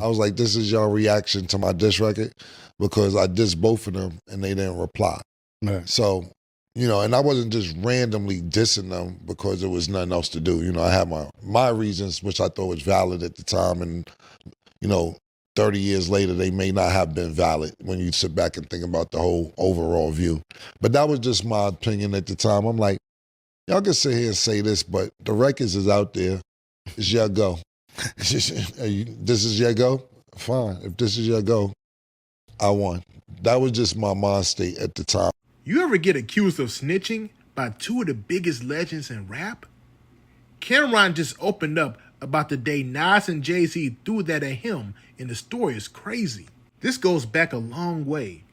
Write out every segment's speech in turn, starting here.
I was like, this is your reaction to my diss record, because I dissed both of them and they didn't reply. Right. So, and I wasn't just randomly dissing them because there was nothing else to do. I had my reasons, which I thought was valid at the time, and 30 years later, they may not have been valid when you sit back and think about the whole overall view. But that was just my opinion at the time. I'm like, y'all can sit here and say this, but the records is out there. It's your go. This is your go? Fine. If this is your go, I won. That was just my mind state at the time. You ever get accused of snitching by two of the biggest legends in rap? Cameron just opened up about the day Nas and Jay-Z threw that at him, and the story is crazy. This goes back a long way.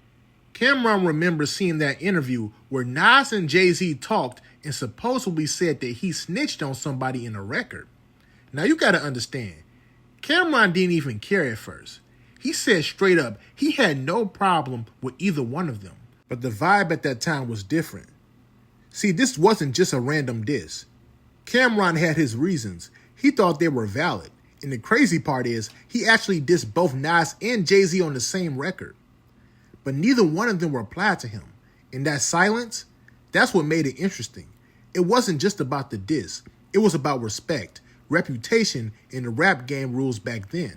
Cameron remembers seeing that interview where Nas and Jay-Z talked and supposedly said that he snitched on somebody in a record. Now you gotta understand, Cameron didn't even care at first. He said straight up he had no problem with either one of them. But the vibe at that time was different. See, this wasn't just a random diss. Cameron had his reasons. He thought they were valid. And the crazy part is, he actually dissed both Nas and Jay-Z on the same record. But neither one of them replied to him. And that silence, that's what made it interesting. It wasn't just about the diss. It was about respect, reputation, and the rap game rules back then.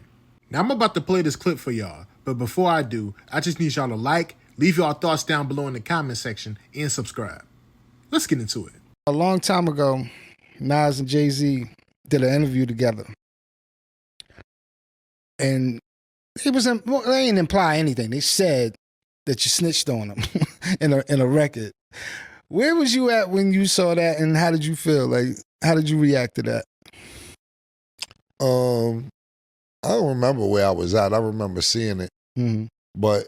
Now I'm about to play this clip for y'all. But before I do, I just need y'all to like, leave y'all thoughts down below in the comment section, and subscribe. Let's get into it. A long time ago, Nas and Jay-Z did an interview together. And they didn't imply anything. They said that you snitched on them in a record. Where was you at when you saw that, and how did you feel? Like, how did you react to that? I don't remember where I was at. I remember seeing it. Mm-hmm. But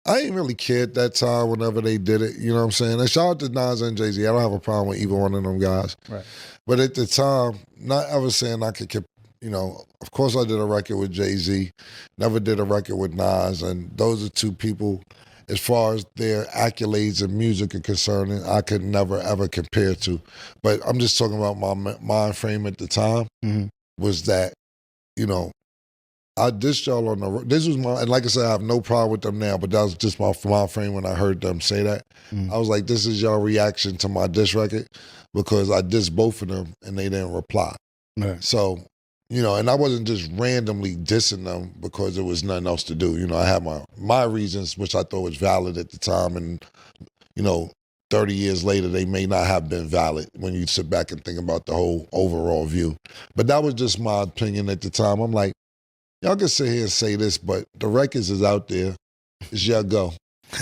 I ain't really cared that time whenever they did it. You know what I'm saying? And shout out to Nas and Jay-Z. I don't have a problem with either one of them guys. Right. But at the time, not ever saying I could, of course I did a record with Jay-Z, never did a record with Nas, and those are two people, as far as their accolades and music are concerned, I could never ever compare to. But I'm just talking about my mind frame at the time, was that, I dissed y'all on this was my, and like I said, I have no problem with them now, but that was just my mind frame when I heard them say that. I was like, this is your reaction to my diss record, because I dissed both of them and they didn't reply. Right. So, and I wasn't just randomly dissing them because there was nothing else to do. I had my reasons, which I thought was valid at the time, and 30 years later, they may not have been valid when you sit back and think about the whole overall view. But that was just my opinion at the time. I'm like, y'all can sit here and say this, but the records is out there. It's your go.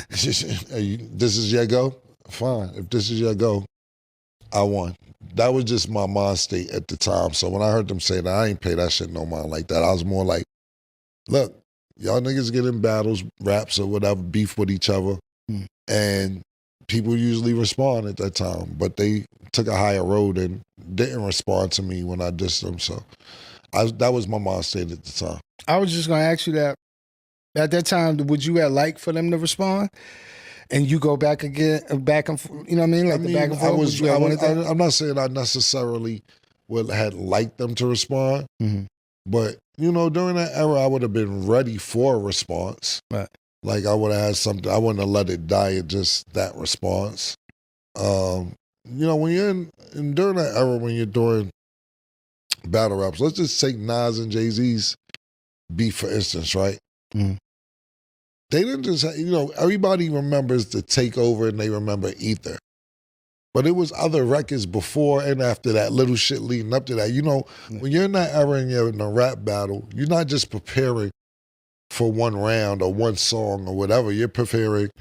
This is your go? Fine. If this is your go, I won. That was just my mind state at the time. So when I heard them say that, I ain't pay that shit no mind like that. I was more like, look, y'all niggas get in battles, raps or whatever, beef with each other, and people usually respond at that time. But they took a higher road and didn't respond to me when I dissed them. So that was my mind state at the time. I was just going to ask you that. At that time, would you have liked for them to respond? And you go back again, back and forth, you know what I mean? Like the back and forth. I'm not saying I necessarily had liked them to respond, but during that era, I would have been ready for a response. Right. Like I would have had something. I wouldn't have let it die at just that response. When you're during that era, when you're doing battle raps, let's just take Nas and Jay-Z's beef for instance, right? They didn't just, everybody remembers the Takeover and they remember Ether. But it was other records before and after that, little shit leading up to that. When you're in that era and you're in a rap battle, you're not just preparing for one round or one song or whatever. You're preparing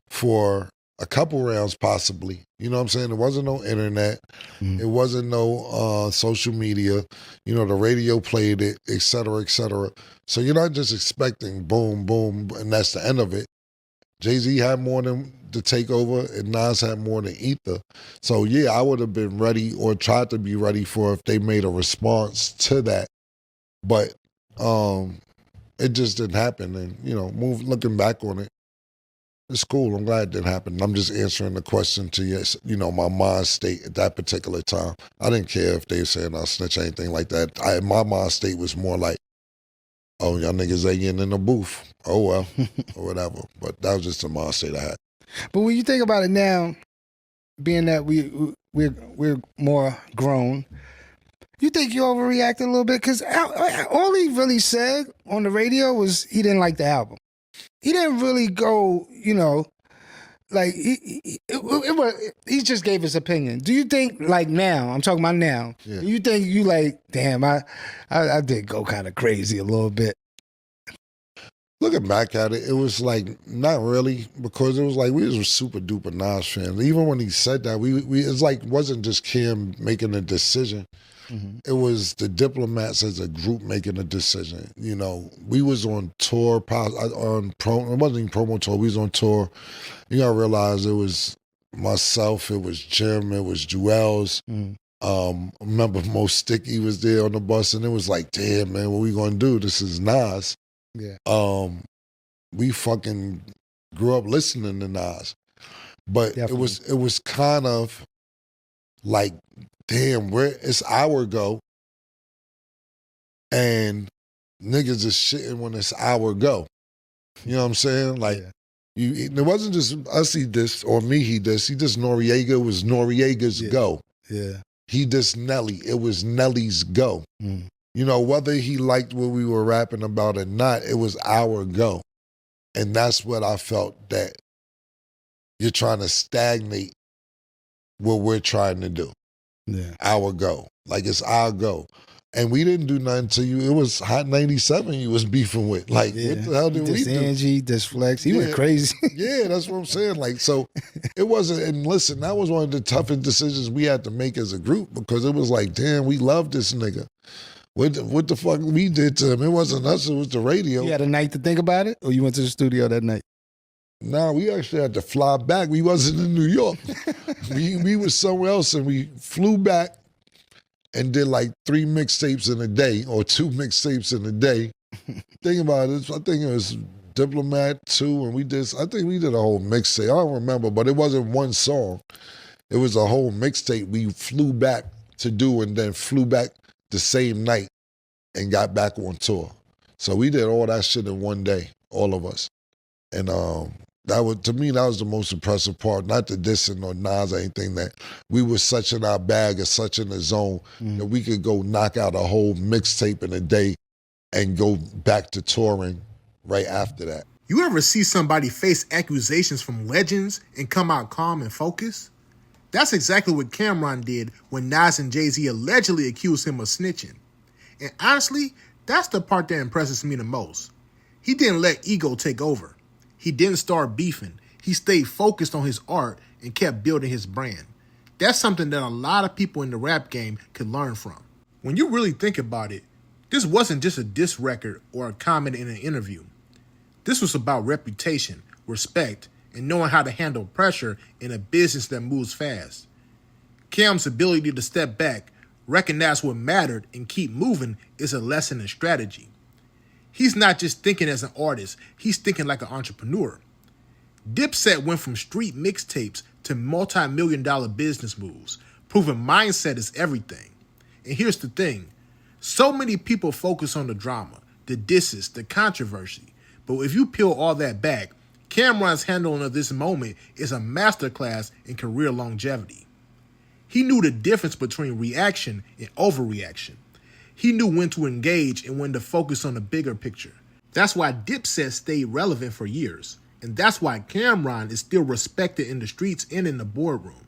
for a couple rounds possibly. You know what I'm saying? There wasn't no internet. It wasn't no social media. The radio played it, et cetera, et cetera. So you're not just expecting boom, boom, and that's the end of it. Jay-Z had more than the Takeover and Nas had more than Ether. So yeah, I would have been ready or tried to be ready for if they made a response to that. But it just didn't happen. And, looking back on it, it's cool. I'm glad it didn't happen. I'm just answering the question to you, my mind state at that particular time. I didn't care if they were saying I snitch or anything like that. My mind state was more like, oh, y'all niggas ain't getting in the booth. Oh, well, or whatever. But that was just a mindset I had. But when you think about it now, being that we're more grown, you think you overreacted a little bit? Because all he really said on the radio was he didn't like the album. He didn't really go, like he just gave his opinion. Do you think, like now, I'm talking about now, Yeah. do you think you like, damn, I did go kind of crazy a little bit? Looking back at it, it was like not really, because it was like we was super duper Nas fans. Even when he said that, we it's like wasn't just Kim making a decision. Mm-hmm. It was the Diplomats as a group making a decision. We was on tour, it wasn't even promo tour. We was on tour. You gotta realize it was myself, it was Jim, it was Jewels. I remember Mo Sticky was there on the bus, and it was like, damn man, what we gonna do? This is Nas. Yeah. We fucking grew up listening to Nas, but Definitely. it was kind of like, damn, it's our go, and niggas is shitting when it's our go. You know what I'm saying? Like, it wasn't just us he dissed or me he dissed. He dissed Noriega. It was Noriega's go. Yeah. He dissed Nelly. It was Nelly's go. Whether he liked what we were rapping about or not, it was our go. And that's what I felt, that you're trying to stagnate what we're trying to do. Yeah. Our go. Like, it's our go. And we didn't do nothing to you. It was Hot 97 you was beefing with. Like, what the hell did we do? Angie, this Flex. He went crazy. Yeah, that's what I'm saying. Like, so it wasn't, and listen, that was one of the toughest decisions we had to make as a group, because it was like, damn, we love this nigga. What the fuck we did to him? It wasn't us, it was the radio. You had a night to think about it, or you went to the studio that night? Nah, we actually had to fly back. We wasn't in New York. we was somewhere else, and we flew back and did like 3 mixtapes in a day, or 2 mixtapes in a day. Think about it. I think it was Diplomat 2, and I think we did a whole mixtape. I don't remember, but it wasn't one song. It was a whole mixtape we flew back to do, and then flew back the same night and got back on tour. So we did all that shit in one day, all of us. And to me, that was the most impressive part. Not the dissing or Nas or anything, that we were such in our bag or such in the zone that we could go knock out a whole mixtape in a day and go back to touring right after that. You ever see somebody face accusations from legends and come out calm and focused? That's exactly what Cameron did when Nas and Jay-Z allegedly accused him of snitching. And honestly, that's the part that impresses me the most. He didn't let ego take over. He didn't start beefing. He stayed focused on his art and kept building his brand. That's something that a lot of people in the rap game could learn from. When you really think about it, this wasn't just a diss record or a comment in an interview. This was about reputation, respect, and knowing how to handle pressure in a business that moves fast. Cam's ability to step back, recognize what mattered, and keep moving is a lesson in strategy. He's not just thinking as an artist, he's thinking like an entrepreneur. Dipset went from street mixtapes to multi-million-dollar business moves, proving mindset is everything. And here's the thing, so many people focus on the drama, the disses, the controversy, but if you peel all that back, Cameron's handling of this moment is a masterclass in career longevity. He knew the difference between reaction and overreaction. He knew when to engage and when to focus on the bigger picture. That's why Dipset stayed relevant for years. And that's why Cameron is still respected in the streets and in the boardroom.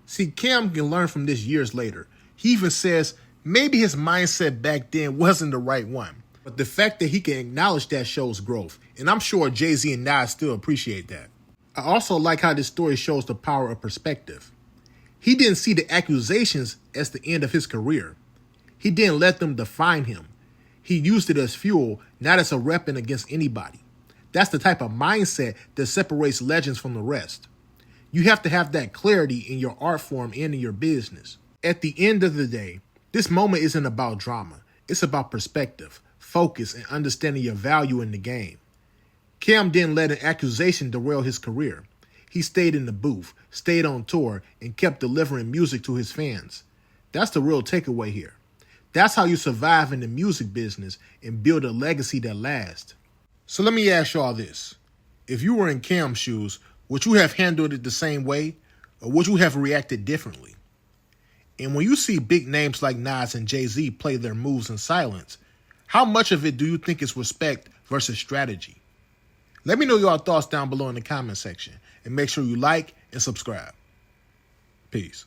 See, Cam can learn from this years later. He even says maybe his mindset back then wasn't the right one. But the fact that he can acknowledge that shows growth. And I'm sure Jay-Z and Nas still appreciate that. I also like how this story shows the power of perspective. He didn't see the accusations as the end of his career. He didn't let them define him. He used it as fuel, not as a weapon against anybody. That's the type of mindset that separates legends from the rest. You have to have that clarity in your art form and in your business. At the end of the day, this moment isn't about drama. It's about perspective, focus, and understanding your value in the game. Cam didn't let an accusation derail his career. He stayed in the booth, stayed on tour, and kept delivering music to his fans. That's the real takeaway here. That's how you survive in the music business and build a legacy that lasts. So let me ask y'all this. If you were in Cam's shoes, would you have handled it the same way, or would you have reacted differently? And when you see big names like Nas and Jay-Z play their moves in silence, how much of it do you think is respect versus strategy? Let me know your thoughts down below in the comment section, and make sure you like and subscribe. Peace.